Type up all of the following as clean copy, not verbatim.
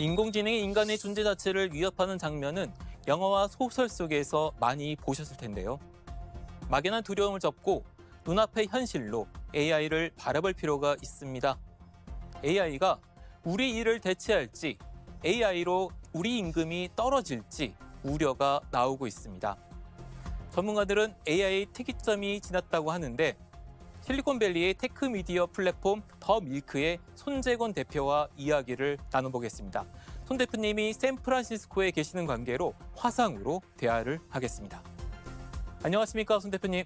인공지능이 인간의 존재 자체를 위협하는 장면은 영화와 소설 속에서 많이 보셨을 텐데요. 막연한 두려움을 접고 눈앞의 현실로 AI를 바라볼 필요가 있습니다. AI가 우리 일을 대체할지, AI로 우리 임금이 떨어질지 우려가 나오고 있습니다. 전문가들은 AI 특이점이 지났다고 하는데 실리콘밸리의 테크 미디어 플랫폼 더 밀크의 손재권 대표와 이야기를 나눠보겠습니다. 손 대표님이 샌프란시스코에 계시는 관계로 화상으로 대화를 하겠습니다. 안녕하십니까, 손 대표님?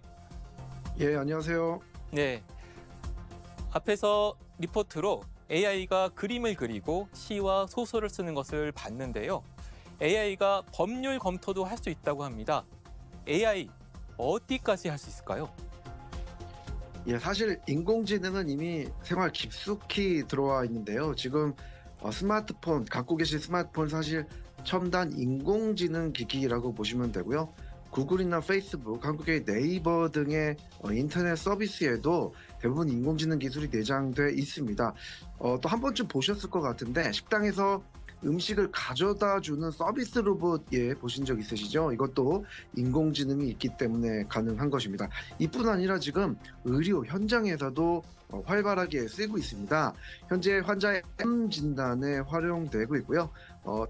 예, 안녕하세요. 네. 앞에서 리포트로 AI가 그림을 그리고 시와 소설을 쓰는 것을 봤는데요. AI가 법률 검토도 할 수 있다고 합니다. AI 어디까지 할 수 있을까요? 예, 사실 인공지능은 이미 생활 깊숙이 들어와 있는데요. 지금 스마트폰, 갖고 계신 스마트폰 사실 첨단 인공지능 기기라고 보시면 되고요. 구글이나 페이스북, 한국의 네이버 등의 인터넷 서비스에도 대부분 인공지능 기술이 내장돼 있습니다. 또 한 번쯤 보셨을 것 같은데 식당에서 음식을 가져다 주는 서비스 로봇 보신 적 있으시죠? 이것도 인공지능이 있기 때문에 가능한 것입니다. 이뿐 아니라 지금 의료 현장에서도 활발하게 쓰이고 있습니다. 현재 환자의 암 진단에 활용되고 있고요.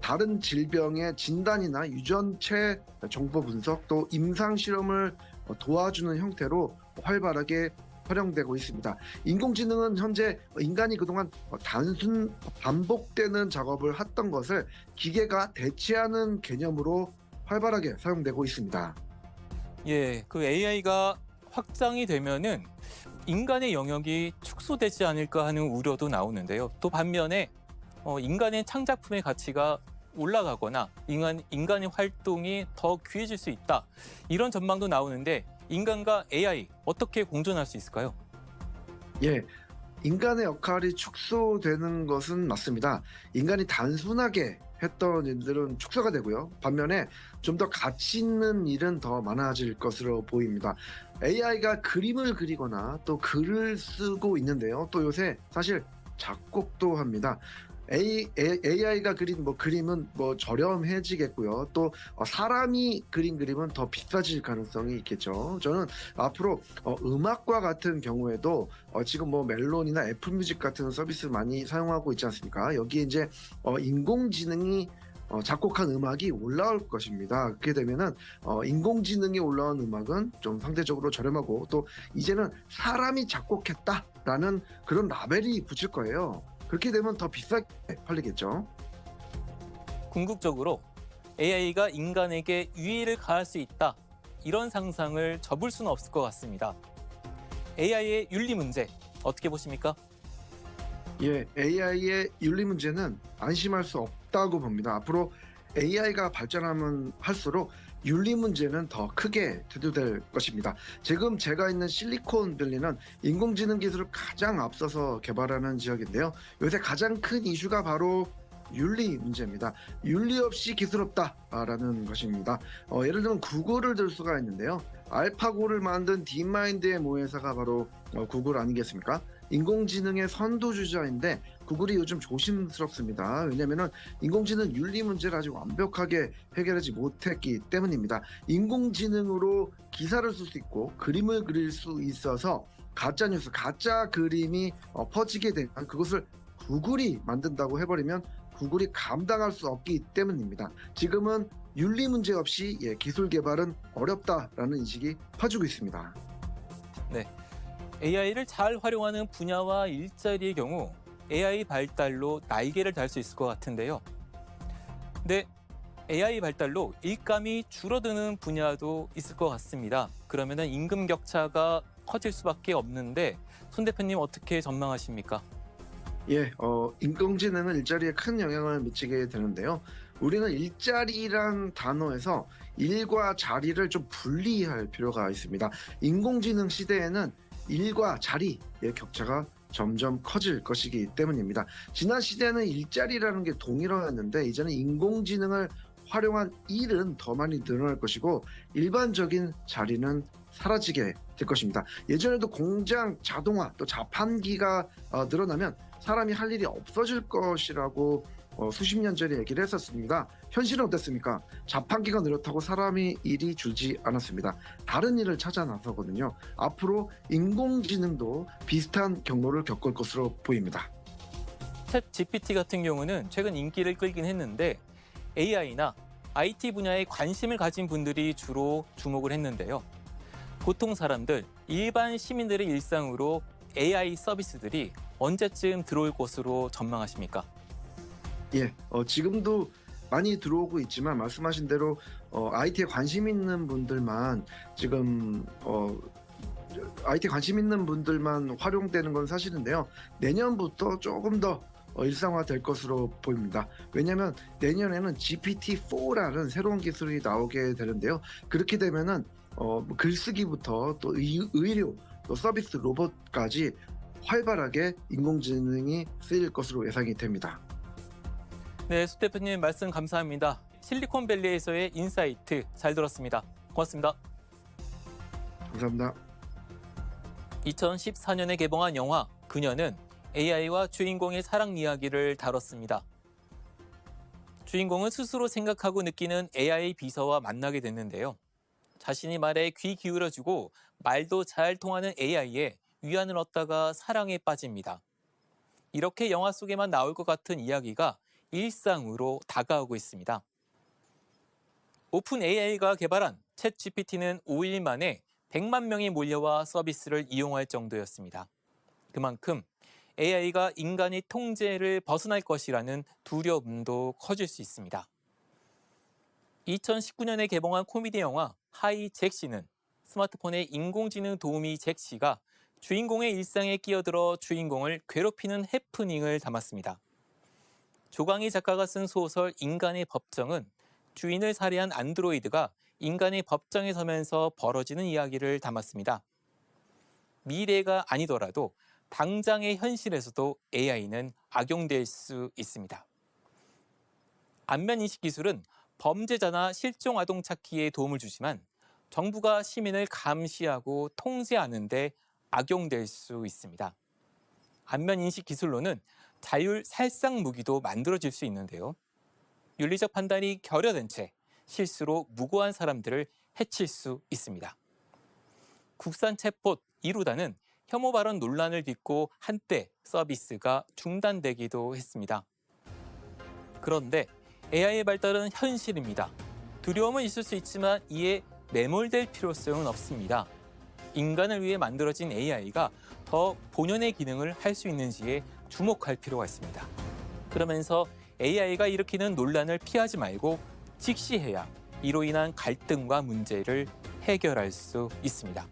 다른 질병의 진단이나 유전체 정보 분석, 또 임상 실험을 도와주는 형태로 활발하게 활용되고 있습니다. 인공지능은 현재 인간이 그동안 단순 반복되는 작업을 했던 것을 기계가 대체하는 개념으로 활발하게 사용되고 있습니다. 예, 그 AI가 확장이 되면은 인간의 영역이 축소되지 않을까 하는 우려도 나오는데요. 또 반면에 인간의 창작품의 가치가 올라가거나 인간의 활동이 더 귀해질 수 있다. 이런 전망도 나오는데 인간과 AI 어떻게 공존할 수 있을까요? 예, 인간의 역할이 축소되는 것은 맞습니다. 인간이 단순하게 했던 일들은 축소가 되고요. 반면에 좀 더 가치 있는 일은 더 많아질 것으로 보입니다. AI가 그림을 그리거나 또 글을 쓰고 있는데요. 또 요새 사실 작곡도 합니다. AI가 그린 그림은 저렴해지겠고요. 또 사람이 그린 그림은 더 비싸질 가능성이 있겠죠. 저는 앞으로 음악과 같은 경우에도 지금 멜론이나 애플뮤직 같은 서비스 많이 사용하고 있지 않습니까? 여기에 이제 인공지능이 작곡한 음악이 올라올 것입니다. 그렇게 되면은 인공지능이 올라온 음악은 좀 상대적으로 저렴하고 또 이제는 사람이 작곡했다라는 그런 라벨이 붙일 거예요. 그렇게 되면 더 비싸게 팔리겠죠. 궁극적으로 AI가 인간에게 유의를 가할 수 있다. 이런 상상을 접을 수는 없을 것 같습니다. AI의 윤리 문제 어떻게 보십니까? 예, AI의 윤리 문제는 안심할 수 없다고 봅니다. 앞으로 AI가 발전하면 할수록 윤리 문제는 더 크게 대두될 것입니다. 지금 제가 있는 실리콘밸리는 인공지능 기술을 가장 앞서서 개발하는 지역인데요. 요새 가장 큰 이슈가 바로 윤리 문제입니다. 윤리 없이 기술 없다라는 것입니다. 예를 들면 구글을 들 수가 있는데요. 알파고를 만든 딥마인드의 모회사가 바로 구글 아니겠습니까? 인공지능의 선두주자인데 구글이 요즘 조심스럽습니다. 왜냐하면 인공지능 윤리 문제를 아직 완벽하게 해결하지 못했기 때문입니다. 인공지능으로 기사를 쓸 수 있고 그림을 그릴 수 있어서 가짜뉴스, 가짜 그림이 퍼지게 되면 그것을 구글이 만든다고 해버리면 구글이 감당할 수 없기 때문입니다. 지금은 윤리 문제 없이 기술 개발은 어렵다라는 인식이 퍼지고 있습니다. 네. AI를 잘 활용하는 분야와 일자리의 경우 AI 발달로 날개를 달 수 있을 것 같은데요. 근데 AI 발달로 일감이 줄어드는 분야도 있을 것 같습니다. 그러면 임금 격차가 커질 수밖에 없는데 손 대표님 어떻게 전망하십니까? 예, 인공지능은 일자리에 큰 영향을 미치게 되는데요. 우리는 일자리란 단어에서 일과 자리를 좀 분리할 필요가 있습니다. 인공지능 시대에는 일과 자리의 격차가 점점 커질 것이기 때문입니다. 지난 시대에는 일자리라는 게 동일화였는데 이제는 인공지능을 활용한 일은 더 많이 늘어날 것이고 일반적인 자리는 사라지게 될 것입니다. 예전에도 공장, 자동화, 또 자판기가 늘어나면 사람이 할 일이 없어질 것이라고 수십 년 전에 얘기를 했었습니다. 현실은 어땠습니까? 자판기가 늘었다고 사람이 일이 줄지 않았습니다. 다른 일을 찾아 나서거든요. 앞으로 인공지능도 비슷한 경로를 겪을 것으로 보입니다. 챗 GPT 같은 경우는 최근 인기를 끌긴 했는데 AI나 IT 분야에 관심을 가진 분들이 주로 주목을 했는데요. 보통 사람들, 일반 시민들의 일상으로 AI 서비스들이 언제쯤 들어올 것으로 전망하십니까? 예, 지금도 많이 들어오고 있지만 말씀하신 대로 IT에 관심 있는 분들만 지금 IT 관심 있는 분들만 활용되는 건 사실인데요. 내년부터 조금 더 일상화될 것으로 보입니다. 왜냐하면 내년에는 GPT-4라는 새로운 기술이 나오게 되는데요. 그렇게 되면은 글쓰기부터 또 의료, 또 서비스 로봇까지 활발하게 인공지능이 쓰일 것으로 예상이 됩니다. 네, 수 대표님 말씀 감사합니다. 실리콘밸리에서의 인사이트 잘 들었습니다. 고맙습니다. 감사합니다. 2014년에 개봉한 영화 그녀는 AI와 주인공의 사랑 이야기를 다뤘습니다. 주인공은 스스로 생각하고 느끼는 AI 비서와 만나게 됐는데요. 자신이 말에 귀 기울여주고 말도 잘 통하는 AI에 위안을 얻다가 사랑에 빠집니다. 이렇게 영화 속에만 나올 것 같은 이야기가 일상으로 다가오고 있습니다. 오픈 AI가 개발한 챗 GPT는 5일 만에 100만 명이 몰려와 서비스를 이용할 정도였습니다. 그만큼 AI가 인간의 통제를 벗어날 것이라는 두려움도 커질 수 있습니다. 2019년에 개봉한 코미디 영화 하이 잭시는 스마트폰의 인공지능 도우미 잭시가 주인공의 일상에 끼어들어 주인공을 괴롭히는 해프닝을 담았습니다. 조강희 작가가 쓴 소설 인간의 법정은 주인을 살해한 안드로이드가 인간의 법정에 서면서 벌어지는 이야기를 담았습니다. 미래가 아니더라도 당장의 현실에서도 AI는 악용될 수 있습니다. 안면인식 기술은 범죄자나 실종 아동 찾기에 도움을 주지만 정부가 시민을 감시하고 통제하는 데 악용될 수 있습니다. 안면인식 기술로는 자율 살상 무기도 만들어질 수 있는데요. 윤리적 판단이 결여된 채 실수로 무고한 사람들을 해칠 수 있습니다. 국산 챗봇 이루다는 혐오 발언 논란을 딛고 한때 서비스가 중단되기도 했습니다. 그런데 AI의 발달은 현실입니다. 두려움은 있을 수 있지만 이에 매몰될 필요성은 없습니다. 인간을 위해 만들어진 AI가 더 본연의 기능을 할 수 있는지에 주목할 필요가 있습니다. 그러면서 AI가 일으키는 논란을 피하지 말고 직시해야 이로 인한 갈등과 문제를 해결할 수 있습니다.